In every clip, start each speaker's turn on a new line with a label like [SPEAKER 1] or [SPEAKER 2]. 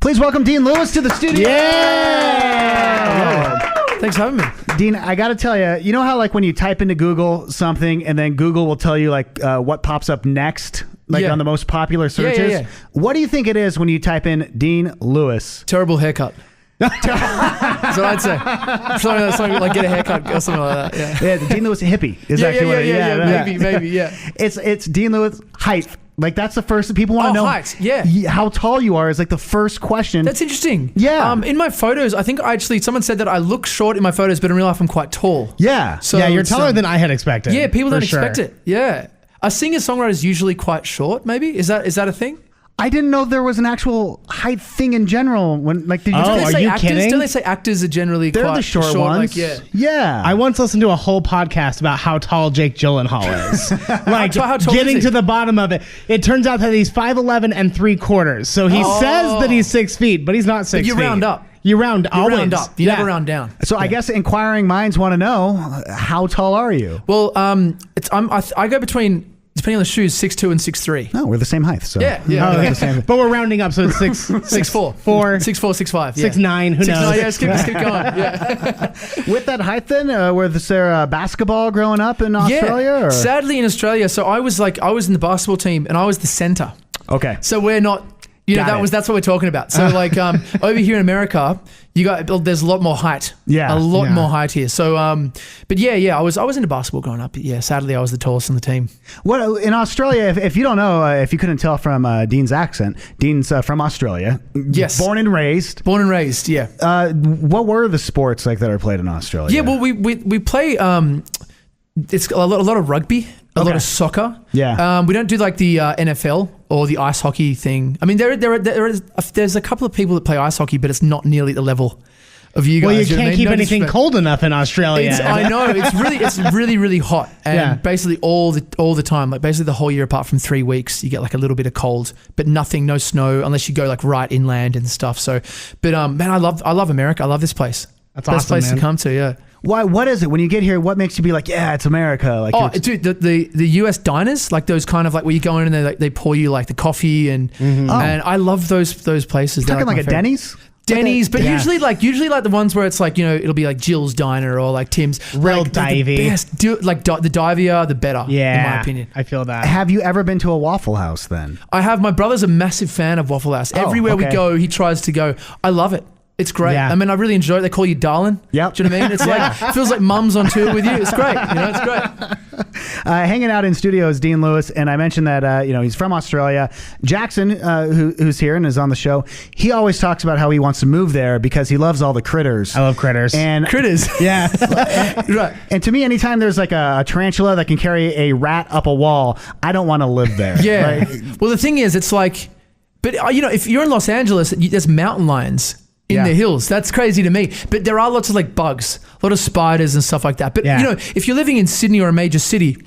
[SPEAKER 1] Please welcome Dean Lewis to the studio.
[SPEAKER 2] Yeah! Thanks for having me.
[SPEAKER 1] Dean, I got to tell you, you know how like when you type into Google something and then Google will tell you like what pops up next? Like on the most popular searches?
[SPEAKER 2] Yeah.
[SPEAKER 1] What do you think it is when you type in Dean Lewis?
[SPEAKER 2] Terrible haircut. That's what I'd say. Something like get a haircut or something like that. Yeah,
[SPEAKER 1] Dean Lewis hippie is actually what it is.
[SPEAKER 2] Maybe.
[SPEAKER 1] It's Dean Lewis height. Like that's the first people want to know.
[SPEAKER 2] Height, yeah.
[SPEAKER 1] How tall you are is like the first question.
[SPEAKER 2] That's interesting.
[SPEAKER 1] Yeah.
[SPEAKER 2] In my photos, I think someone said that I look short in my photos, but in real life I'm quite tall.
[SPEAKER 1] Yeah.
[SPEAKER 3] So you're taller than I had expected.
[SPEAKER 2] Yeah, people don't expect it. Yeah. A singer-songwriter is usually quite short, maybe? Is that a thing?
[SPEAKER 1] I didn't know there was an actual height thing in general. When like, did you
[SPEAKER 3] are you kidding?
[SPEAKER 2] Don't they say actors are generally
[SPEAKER 1] They're
[SPEAKER 2] quite
[SPEAKER 1] the short ones.
[SPEAKER 2] Like,
[SPEAKER 1] yeah.
[SPEAKER 3] I once listened to a whole podcast about how tall Jake Gyllenhaal is. Like
[SPEAKER 2] how tall
[SPEAKER 3] getting
[SPEAKER 2] is he?
[SPEAKER 3] to the bottom of it. It turns out that he's 5'11" and 3/4. So he says that he's 6 feet, but he's not 6 feet.
[SPEAKER 2] You round up.
[SPEAKER 3] You round
[SPEAKER 2] up. You never round down.
[SPEAKER 1] So I guess inquiring minds want to know, how tall are you?
[SPEAKER 2] Well, I go between, depending on the shoes, 6'2" and 6'3".
[SPEAKER 1] No, we're the same height. So
[SPEAKER 2] Yeah.
[SPEAKER 3] Okay. But we're rounding up, so it's 6'4",
[SPEAKER 2] 6'4", 6'5".
[SPEAKER 3] 6'9". Who knows?
[SPEAKER 2] Yeah, let's keep going. Yeah.
[SPEAKER 1] With that height, then, was there basketball growing up in Australia?
[SPEAKER 2] Yeah.
[SPEAKER 1] Or?
[SPEAKER 2] Sadly, in Australia, so I was in the basketball team and I was the center.
[SPEAKER 1] Okay.
[SPEAKER 2] So we're not. That's what we're talking about. So over here in America, there's a lot more height.
[SPEAKER 1] Yeah.
[SPEAKER 2] A lot more height here. So but I was into basketball growing up. But yeah, sadly I was the tallest on the team.
[SPEAKER 1] What in Australia, if you don't know, if you couldn't tell from Dean's accent, Dean's from Australia.
[SPEAKER 2] Yes.
[SPEAKER 1] Born and raised, yeah. What were the sports like that are played in Australia?
[SPEAKER 2] Yeah, well we play it's a lot of rugby. A lot of soccer.
[SPEAKER 1] Yeah.
[SPEAKER 2] We don't do like the NFL or the ice hockey thing. I mean, there's a couple of people that play ice hockey, but it's not nearly the level of you guys.
[SPEAKER 3] Well, you can't keep anything cold enough in Australia.
[SPEAKER 2] I know. It's really hot. And basically all the time, like basically the whole year apart from 3 weeks, you get like a little bit of cold, but no snow unless you go like right inland and stuff. So, but man, I love America. I love this place.
[SPEAKER 3] That's
[SPEAKER 2] Best
[SPEAKER 3] awesome,
[SPEAKER 2] place
[SPEAKER 3] man.
[SPEAKER 2] to come to, yeah.
[SPEAKER 1] Why? What is it when you get here? What makes you be like, yeah, it's America? Like,
[SPEAKER 2] dude, the US diners, like those kind of like where you go in and they pour you like the coffee and I love those places.
[SPEAKER 1] Talking like a Denny's.
[SPEAKER 2] Denny's, but usually like the ones where it's like, it'll be like Jill's Diner or like Tim's.
[SPEAKER 3] Real
[SPEAKER 2] like,
[SPEAKER 3] divey.
[SPEAKER 2] The best, the divier, the better. Yeah, in my opinion.
[SPEAKER 3] I feel that.
[SPEAKER 1] Have you ever been to a Waffle House then?
[SPEAKER 2] I have. My brother's a massive fan of Waffle House. Everywhere we go, he tries to go. I love it. It's great.
[SPEAKER 1] Yeah.
[SPEAKER 2] I mean, I really enjoy it. They call you darling.
[SPEAKER 1] Yep.
[SPEAKER 2] Do you know what I mean? It's like, it feels like mum's on tour with you. It's great. It's great.
[SPEAKER 1] Hanging out in studio is Dean Lewis, and I mentioned that he's from Australia. Jackson, who's here and is on the show, he always talks about how he wants to move there because he loves all the critters.
[SPEAKER 3] I love critters.
[SPEAKER 1] And
[SPEAKER 2] critters.
[SPEAKER 3] Yeah.
[SPEAKER 2] Right.
[SPEAKER 1] And to me, anytime there's like a tarantula that can carry a rat up a wall, I don't want to live there.
[SPEAKER 2] Yeah. Well, the thing is, it's like, but if you're in Los Angeles, there's mountain lions in the hills. That's crazy to me. But there are lots of like bugs, a lot of spiders and stuff like that. But if you're living in Sydney or a major city,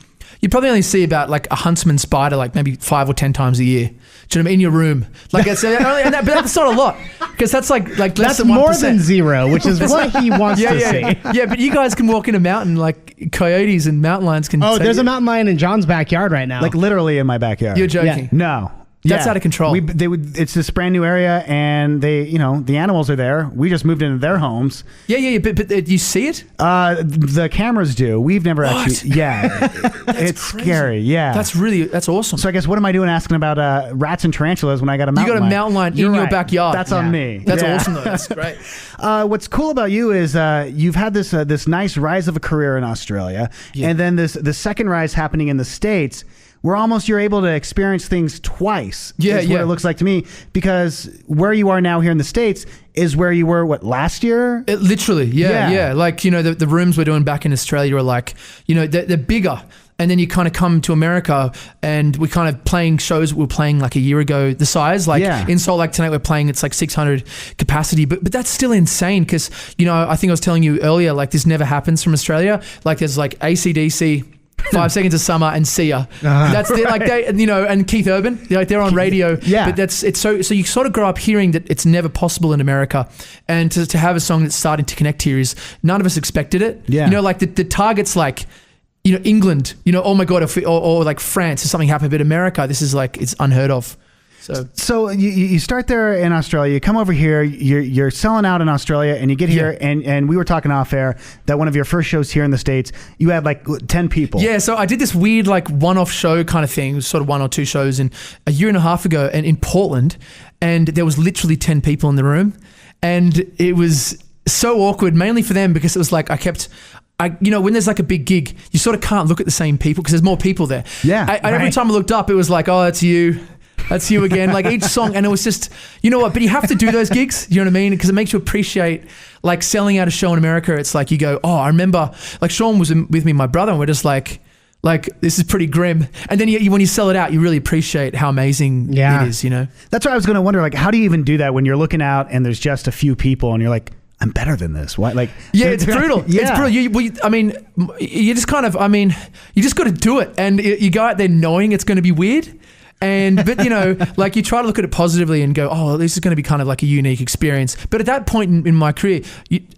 [SPEAKER 2] you probably only see about like a huntsman spider like maybe 5 or 10 times a year. Do you know what I mean? In your room. Like but that's not a lot because that's like less
[SPEAKER 3] that's
[SPEAKER 2] than 1%.
[SPEAKER 3] More than zero, which is what he wants to see.
[SPEAKER 2] Yeah, but you guys can walk in a mountain like coyotes and mountain lions can.
[SPEAKER 3] Oh, there's a mountain lion in John's backyard right now.
[SPEAKER 1] Like literally in my backyard.
[SPEAKER 2] You're joking?
[SPEAKER 1] Yeah. No.
[SPEAKER 2] That's out of control.
[SPEAKER 1] It's this brand new area, and the animals are there. We just moved into their homes.
[SPEAKER 2] Yeah. But you see it?
[SPEAKER 1] The cameras do. We've never actually. Yeah, it's
[SPEAKER 2] crazy.
[SPEAKER 1] Scary. Yeah,
[SPEAKER 2] that's awesome.
[SPEAKER 1] So I guess what am I doing asking about rats and tarantulas when I got a mountain lion?
[SPEAKER 2] You got a mountain lion in your backyard.
[SPEAKER 1] That's on me.
[SPEAKER 2] That's awesome though. That's great.
[SPEAKER 1] What's cool about you is you've had this nice rise of a career in Australia, and then the second rise happening in the States. Where almost you're able to experience things twice. Is what it looks like to me, because where you are now here in the States is where you were last year.
[SPEAKER 2] Literally, yeah. Like the rooms we're doing back in Australia are like they're bigger, and then you kind of come to America and we're kind of playing shows we were playing like a year ago the size. Like in Salt Lake tonight we're playing it's like 600 capacity, but that's still insane because I think I was telling you earlier like this never happens from Australia. Like there's like AC/DC. 5 Seconds of Summer and Sia. That's like they, and Keith Urban. They're on radio.
[SPEAKER 1] Yeah.
[SPEAKER 2] But it's so you sort of grow up hearing that it's never possible in America, and to have a song that's starting to connect here is none of us expected it.
[SPEAKER 1] Yeah.
[SPEAKER 2] Like the target's like, England. Oh my God, or like France, if something happened, but America, this is like it's unheard of.
[SPEAKER 1] So you start there in Australia, you come over here, you're selling out in Australia, and you get here, and we were talking off air that one of your first shows here in the States, you had like 10 people.
[SPEAKER 2] Yeah, so I did this weird like one-off show kind of thing, sort of 1 or 2 shows a year and a half ago, and in Portland, and there was literally 10 people in the room, and it was so awkward, mainly for them, because it was like when there's like a big gig, you sort of can't look at the same people because there's more people there.
[SPEAKER 1] Yeah.
[SPEAKER 2] Every time I looked up, it was like, oh, that's you. That's you again. Like each song. And it was just, you know what? But you have to do those gigs. You know what I mean? Because it makes you appreciate like selling out a show in America. It's like you go, oh, I remember like Sean was with me, my brother, and we're just like this is pretty grim. And then when you sell it out, you really appreciate how amazing it is, you know?
[SPEAKER 1] That's why I was going to wonder, like, how do you even do that when you're looking out and there's just a few people and you're like, I'm better than this. Why? Like,
[SPEAKER 2] it's brutal.
[SPEAKER 1] Yeah.
[SPEAKER 2] It's brutal. You just kind of, you just got to do it. And you go out there knowing it's going to be weird. But you know, like you try to look at it positively and go, oh, this is going to be kind of like a unique experience. But at that point in my career,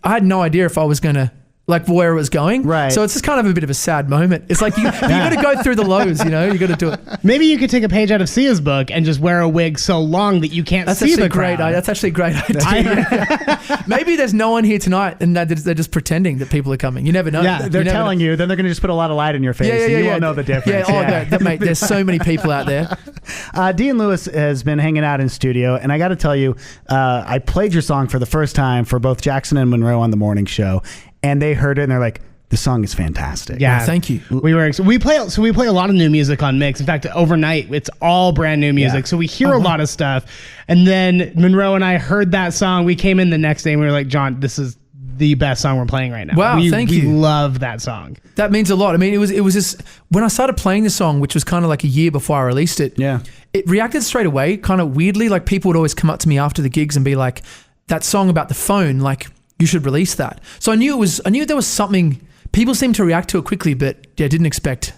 [SPEAKER 2] I had no idea if I was going to, like where it was going.
[SPEAKER 1] Right.
[SPEAKER 2] So it's just kind of a bit of a sad moment. It's like you got to go through the lows, you know, you got to do it.
[SPEAKER 3] Maybe you could take a page out of Sia's book and just wear a wig so long that you can't see the crowd.
[SPEAKER 2] That's actually a great idea. Maybe there's no one here tonight and they're just pretending that people are coming. You never know.
[SPEAKER 1] Yeah, they're telling you, then they're going to just put a lot of light in your face. Yeah, you won't know the difference.
[SPEAKER 2] Mate, there's so many people out there.
[SPEAKER 1] Dean Lewis has been hanging out in studio, and I got to tell you, I played your song for the first time for both Jackson and Monroe on the morning show, and they heard it and they're like, the song is fantastic.
[SPEAKER 3] Yeah,
[SPEAKER 2] well, thank you.
[SPEAKER 3] We play a lot of new music on Mix. In fact, overnight it's all brand new music, so we hear a lot of stuff. And then Monroe and I heard that song. We came in the next day and we were like, John, this is the best song we're playing right now.
[SPEAKER 2] Wow, thank you.
[SPEAKER 3] We love that song.
[SPEAKER 2] That means a lot. I mean, it was just when I started playing the song, which was kind of like a year before I released it.
[SPEAKER 1] Yeah,
[SPEAKER 2] it reacted straight away, kind of weirdly. Like people would always come up to me after the gigs and be like, "That song about the phone, like you should release that." So I knew there was something. People seem to react to it quickly, but I didn't expect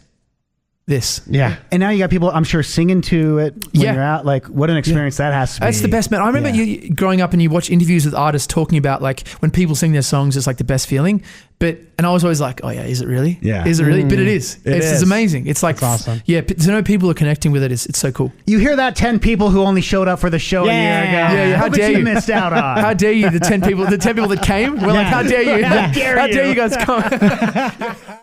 [SPEAKER 2] this.
[SPEAKER 3] Yeah.
[SPEAKER 1] And now you got people, I'm sure, singing to it when you're out. Like, what an experience that has to be.
[SPEAKER 2] That's the best, man. I remember you growing up and you watch interviews with artists talking about like when people sing their songs, it's like the best feeling. And I was always like, oh yeah, is it really?
[SPEAKER 1] Yeah.
[SPEAKER 2] Is it really? But it is. It's amazing. It's like,
[SPEAKER 3] that's awesome.
[SPEAKER 2] Yeah. To know people are connecting with it it's so cool.
[SPEAKER 1] You hear that 10 people who only showed up for the show a year ago.
[SPEAKER 2] Yeah. How dare you
[SPEAKER 1] missed out on?
[SPEAKER 2] How dare you? The 10 people that came. We're like, how dare you? How dare you guys come?